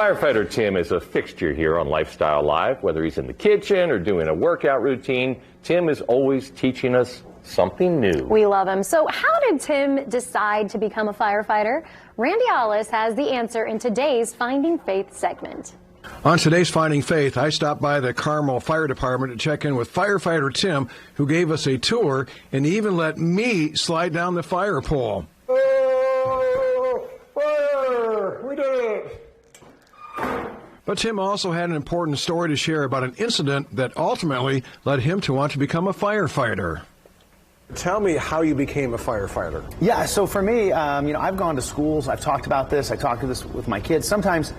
Firefighter Tim is a fixture here on Lifestyle Live. Whether he's in the kitchen or doing a workout routine, Tim is always teaching us something new. We love him. So how did Tim decide to become a firefighter? Randy Ollis has the answer in today's Finding Faith segment. On today's Finding Faith, I stopped by the Carmel Fire Department to check in with firefighter Tim, who gave us a tour and even let me slide down the fire pole. Oh, fire! We did it! But Tim also had an important story to share about an incident that ultimately led him to want to become a firefighter. Tell me how you became a firefighter. Yeah, so for me, I've gone to schools, I've talked about this, I talked to this with my kids. Sometimes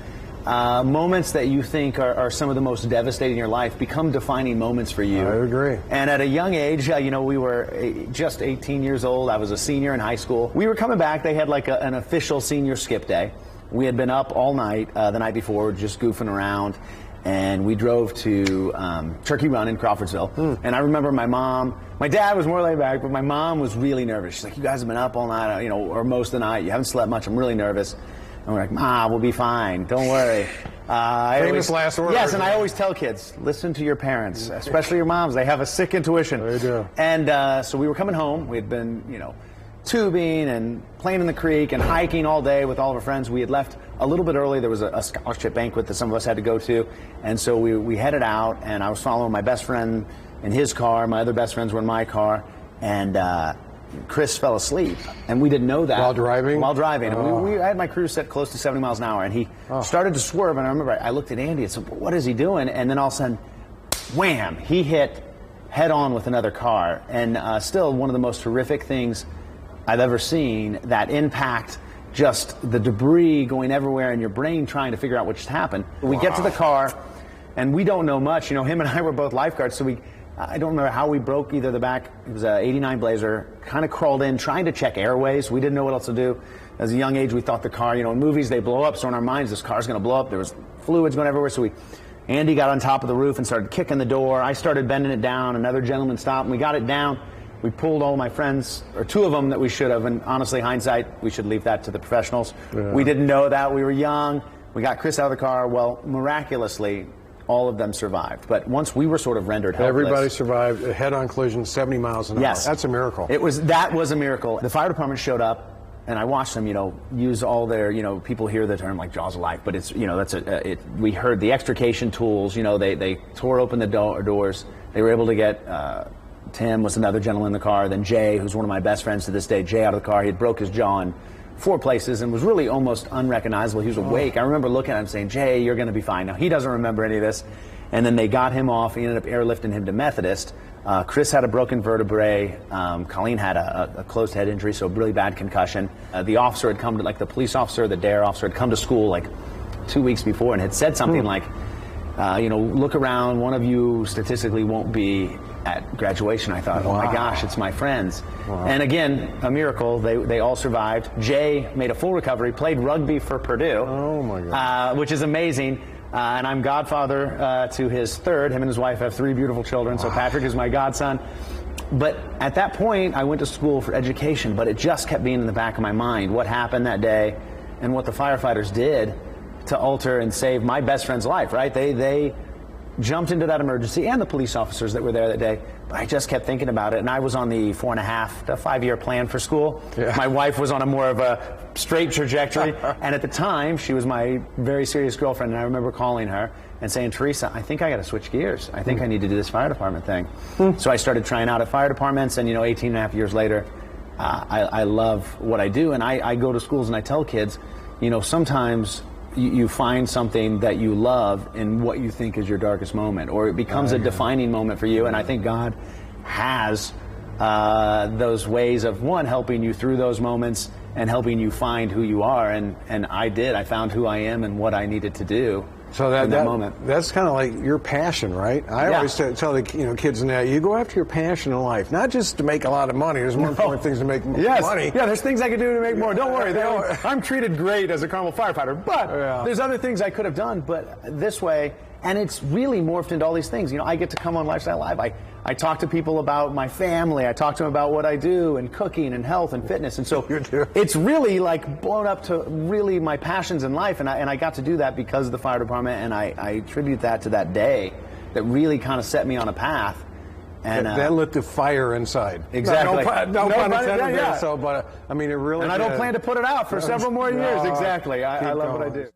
moments that you think are some of the most devastating in your life become defining moments for you. I agree. And at a young age, we were just 18 years old. I was a senior in high school. We were coming back. They had like an official senior skip day. We had been up all night the night before, just goofing around. And we drove to Turkey Run in Crawfordsville. And I remember my dad was more laid back, but my mom was really nervous. She's like, you guys have been up all night, or most of the night. You haven't slept much. I'm really nervous. And we're like, Ma, we'll be fine. Don't worry. Famous last word. Yes, and I always tell kids, listen to your parents, especially your moms. They have a sick intuition. They do. And so we were coming home. We had been, tubing and playing in the creek and hiking all day with all of our friends. We had left a little bit early. There was a scholarship banquet that some of us had to go to. And so we headed out, and I was following my best friend in his car. My other best friends were in my car. And Chris fell asleep, and we didn't know that. While driving? While driving. Oh. And I had my cruise set close to 70 miles an hour, and he started to swerve, and I remember I looked at Andy and said, what is he doing? And then all of a sudden, wham, he hit head-on with another car. And still one of the most horrific things I've ever seen, that impact, just the debris going everywhere in your brain trying to figure out what just happened. We get to the car, and we don't know much. Him and I were both lifeguards, so I don't remember how we broke either the back. It was an 89 Blazer, kind of crawled in, trying to check airways. We didn't know what else to do. As a young age, we thought the car, in movies, they blow up, so in our minds, this car's going to blow up. There was fluids going everywhere, so Andy got on top of the roof and started kicking the door. I started bending it down. Another gentleman stopped, and we got it down. We pulled all my friends, or two of them that we should have, and honestly, hindsight, we should leave that to the professionals. Yeah. We didn't know that. We were young. We got Chris out of the car. Well, miraculously, all of them survived. But once we were sort of rendered helpless. Everybody survived a head-on collision, 70 miles an hour. Yes. That's a miracle. That was a miracle. The fire department showed up, and I watched them, use all their, people hear the term like jaws of life, but it's, we heard the extrication tools, they tore open the doors. They were able to get, Tim was another gentleman in the car, then Jay, who's one of my best friends to this day, Jay out of the car. He had broke his jaw in 4 places and was really almost unrecognizable. He was awake. I remember looking at him saying, Jay, you're going to be fine. Now, he doesn't remember any of this. And then they got him off. He ended up airlifting him to Methodist. Chris had a broken vertebrae. Colleen had a closed head injury, so a really bad concussion. The officer had come to, the police officer, the DARE officer had come to school 2 weeks before and had said something like, look around, one of you statistically won't be at graduation. I thought, oh my gosh, it's my friends. Wow. And again, a miracle, they all survived. Jay made a full recovery, played rugby for Purdue. Oh my God. Which is amazing. And I'm godfather to his third. Him and his wife have 3 beautiful children, so Patrick is my godson. But at that point, I went to school for education, but it just kept being in the back of my mind, what happened that day and what the firefighters did to alter and save my best friend's life, right? They jumped into that emergency, and the police officers that were there that day. But I just kept thinking about it, and I was on the 4.5 to 5 year plan for school. Yeah. My wife was on a more of a straight trajectory, and at the time, she was my very serious girlfriend, and I remember calling her and saying, Teresa, I think I got to switch gears. I think I need to do this fire department thing. So I started trying out at fire departments, and 18 and a half years later, I love what I do, and I go to schools and I tell kids, sometimes you find something that you love in what you think is your darkest moment, or it becomes a defining moment for you. And I think God has those ways of, one, helping you through those moments and helping you find who you are. And I did. I found who I am and what I needed to do. So that moment. That's kind of like your passion, right? I always tell the kids now, you go after your passion in life, not just to make a lot of money. There's more important things to make money. Yeah, there's things I could do to make more. Don't worry, I'm treated great as a Carmel firefighter, but there's other things I could have done. But this way, And it's really morphed into all these things. You know, I get to come on Lifestyle Live. I talk to people about my family. I talk to them about what I do and cooking and health and fitness. And so it's really like blown up to really my passions in life. And I got to do that because of the fire department. And I attribute that to that day that really kind of set me on a path. And that lit the fire inside. Exactly. No pun intended there. So, but I mean, it really. And I don't plan to put it out for several more years. Exactly. I love what I do.